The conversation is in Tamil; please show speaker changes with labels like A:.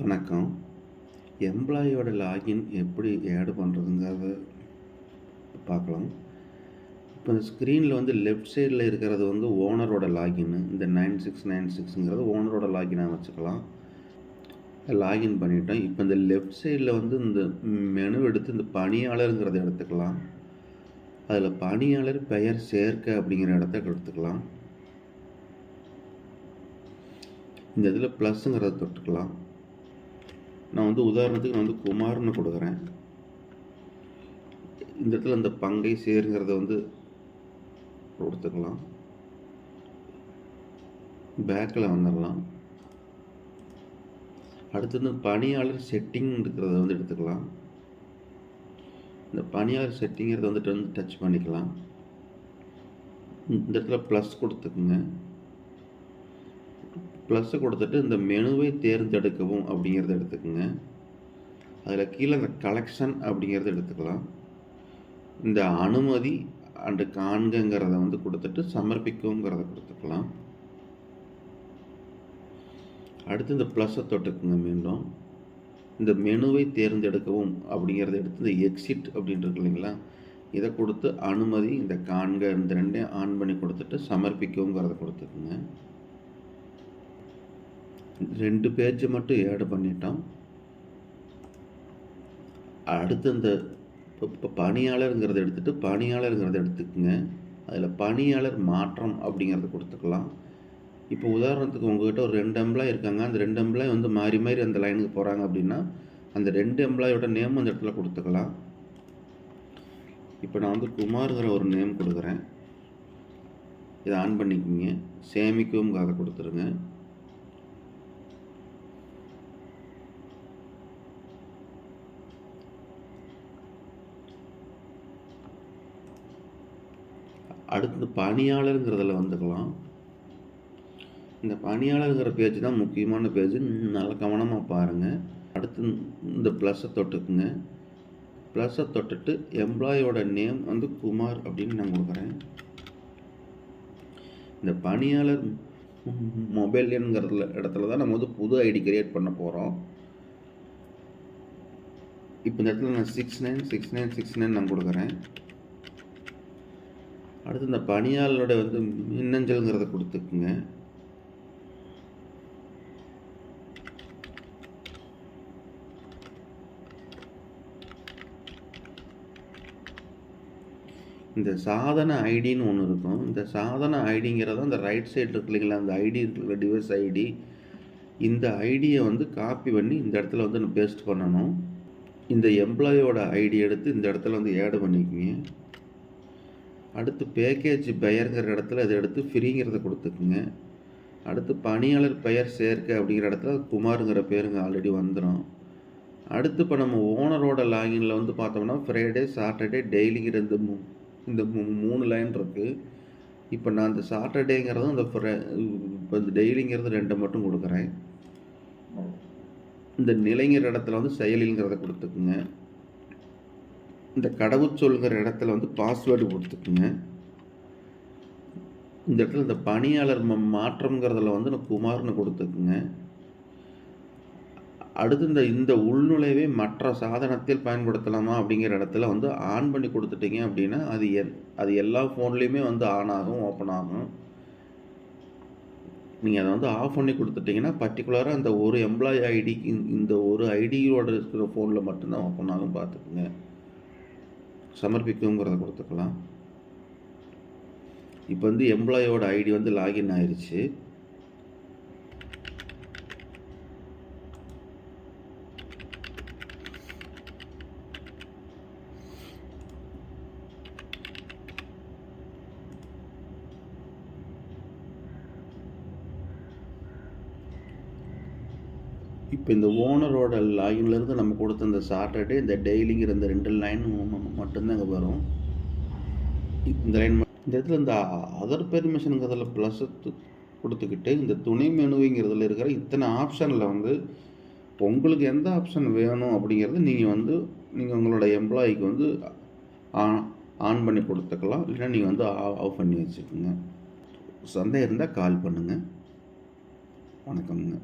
A: வணக்கம். எம்ப்ளாயியோட லாகின் எப்படி ஆட் பண்ணுறதுங்கிறத பார்க்கலாம். இப்போ இந்த ஸ்க்ரீனில் வந்து லெஃப்ட் சைடில் இருக்கிறது வந்து ஓனரோட லாகின்னு. இந்த 9696ங்கிறது ஓனரோட லாகினாக வச்சுக்கலாம். லாகின் பண்ணிட்டோம். இப்போ இந்த லெஃப்ட் சைடில் வந்து இந்த மெனு எடுத்து இந்த பணியாளருங்கிறத எடுத்துக்கலாம். அதில் பணியாளர் பெயர் சேர்க்க அப்படிங்கிற இடத்த எடுத்துக்கலாம். இந்த இதில் ப்ளஸ்ஸுங்கிறத தொட்டுக்கலாம். நான் வந்து உதாரணத்துக்கு நான் வந்து குமார்னு கொடுக்குறேன். இந்த இடத்துல இந்த பங்கை சேருங்கிறத வந்து கொடுத்துக்கலாம். பேக்கில் வந்துடலாம். அடுத்து இந்த பணியாளர் செட்டிங் இருக்கிறத வந்து எடுத்துக்கலாம். இந்த பணியாளர் செட்டிங்கிறத வந்துட்டு வந்து டச் பண்ணிக்கலாம். இந்த இடத்துல ப்ளஸ் கொடுத்துக்குங்க. ப்ளஸ்ஸை கொடுத்துட்டு இந்த மெனுவை தேர்ந்தெடுக்கவும் அப்படிங்கிறத எடுத்துக்கோங்க. அதில் கீழே இந்த கலெக்ஷன் அப்படிங்கிறத எடுத்துக்கலாம். இந்த அனுமதி அண்டு காண்கங்கிறத வந்து கொடுத்துட்டு சமர்ப்பிக்கவுங்கிறத கொடுத்துக்கலாம். அடுத்து இந்த ப்ளஸ்ஸை தொட்டுக்குங்க. மீண்டும் இந்த மெனுவை தேர்ந்தெடுக்கவும் அப்படிங்கிறத எடுத்து இந்த எக்ஸிட் அப்படின்னு இருக்கு இல்லைங்களா, இதை கொடுத்து அனுமதி இந்த காண்க இந்த ரெண்டையும் ஆன் பண்ணி கொடுத்துட்டு சமர்ப்பிக்கவுங்கிறத கொடுத்துக்குங்க. 2 பேஜை மட்டும் ஆட் பண்ணிட்டோம். அடுத்து இந்த இப்போ பணியாளருங்கிறத எடுத்துக்குங்க. அதில் பணியாளர் மாற்றம் அப்படிங்கிறத கொடுத்துக்கலாம். இப்போ உதாரணத்துக்கு உங்கள்கிட்ட ஒரு 2 எம்ப்ளாய் இருக்காங்க. அந்த 2 எம்ப்ளாய் வந்து மாறி மாறி அந்த லைனுக்கு போகிறாங்க அப்படின்னா அந்த 2 எம்ப்ளாயோட நேம் அந்த இடத்துல கொடுத்துக்கலாம். இப்போ நான் வந்து குமாருங்கிற ஒரு நேம் கொடுக்குறேன். இதை ஆன் பண்ணிக்கோங்க. சேமிக்கவும் அதை கொடுத்துருங்க. அடுத்து பணியாளருங்கிறதுல வந்துக்கலாம். இந்த பணியாளருங்கிற பேஜ் தான் முக்கியமான பேஜ். நல்லா கவனமாக பாருங்கள். அடுத்து இந்த ப்ளஸ்ஸை தொட்டுக்குங்க. ப்ளஸ்ஸை தொட்டுட்டு எம்ப்ளாயோட நேம் வந்து குமார் அப்படின்னு நான் கொடுக்குறேன். இந்த பணியாளர் மொபைல் எண்ணுங்கிற இடத்துல தான் நம்ம வந்து புது ஐடி கிரியேட் பண்ண போகிறோம். இப்போ இந்த இடத்துல நான் 696969 நான் கொடுக்குறேன். அடுத்து இந்த பணியாளரோட வந்து மின்னஞ்சல்ங்கிறத கொடுத்துக்குங்க. இந்த சாதன ஐடின்னு ஒன்று இருக்கும். இந்த சாதன ஐடிங்கிறத அந்த ரைட் சைடு இருக்கு இல்லைங்களா, அந்த ஐடி இருக்கிற டிவைஸ் ஐடி, இந்த ஐடியை வந்து காப்பி பண்ணி இந்த இடத்துல வந்து பேஸ்ட் பண்ணணும். இந்த எம்ப்ளாயோட ஐடி எடுத்து இந்த இடத்துல வந்து ஆட் பண்ணிக்கோங்க. அடுத்து பேக்கேஜ் பெயருங்கிற இடத்துல இதை எடுத்து ஃப்ரீங்கிறத கொடுத்துக்குங்க. அடுத்து பணியாளர் பெயர் சேர்க்க அப்படிங்கிற இடத்துல குமாருங்கிற பேருங்க ஆல்ரெடி வந்துடும். அடுத்து இப்போ நம்ம ஓனரோட லாகினில் வந்து பார்த்தோம்னா ஃப்ரைடே சாட்டர்டே டெய்லிங்கிற இந்த 3 லைன் இருக்குது. இப்போ நான் இந்த சாட்டர்டேங்கிறதும் இப்போ இந்த டெய்லிங்கிறது 2 மட்டும் கொடுக்குறேன். இந்த நிலைங்கிற இடத்துல வந்து செயலிங்கிறத கொடுத்துக்குங்க. இந்த கடவுச்சொல்கிற இடத்துல வந்து பாஸ்வேர்டு கொடுத்துக்குங்க. இந்த இடத்துல இந்த பணியாளர் மாற்றம்ங்கிறதுல வந்து நான் குமார்னு கொடுத்துக்குங்க. அடுத்து இந்த உள்நுழைவை மற்ற சாதனத்தில் பயன்படுத்தலாமா அப்படிங்கிற இடத்துல வந்து ஆன் பண்ணி கொடுத்துட்டீங்க அப்படின்னா அது எல்லா ஃபோன்லேயுமே வந்து ஆன் ஆகும், ஓப்பன் ஆகும். நீங்கள் அதை வந்து ஆஃப் பண்ணி கொடுத்துட்டிங்கன்னா பர்டிகுலராக அந்த ஒரு எம்ப்ளாயி ஐடிக்கு இந்த ஒரு ஐடியோட இருக்கிற ஃபோனில் மட்டும்தான் ஓப்பன் ஆகும். பார்த்துக்குங்க. சமர்ப்பிக்குங்கிறத கொடுத்துக்கலாம். இப்போ வந்து எம்ப்ளாயோட ஐடி வந்து லாகின் ஆயிடுச்சு. இப்போ இந்த ஓனரோட லாகின்லேருந்து நம்ம கொடுத்த இந்த சாட்டர்டே இந்த டெய்லிங்கிற இந்த 2 லைன் மட்டும்தான் இங்கே வரும். இந்த லைன் இந்த இடத்துல இந்த அதர் பெர்மிஷனுங்கிறதுல ப்ளஸ் கொடுத்துக்கிட்டு இந்த துணை மெனுங்கிறதுல இருக்கிற இத்தனை ஆப்ஷனில் வந்து உங்களுக்கு எந்த ஆப்ஷன் வேணும் அப்படிங்கிறது நீங்கள் உங்களோட எம்ப்ளாயிக்கு வந்து ஆன் பண்ணி கொடுத்துக்கலாம். இல்லைன்னா நீங்கள் வந்து ஆஃப் பண்ணி வச்சுக்கோங்க. சந்தேகம் இருந்தால் கால் பண்ணுங்கள். வணக்கம்ங்க.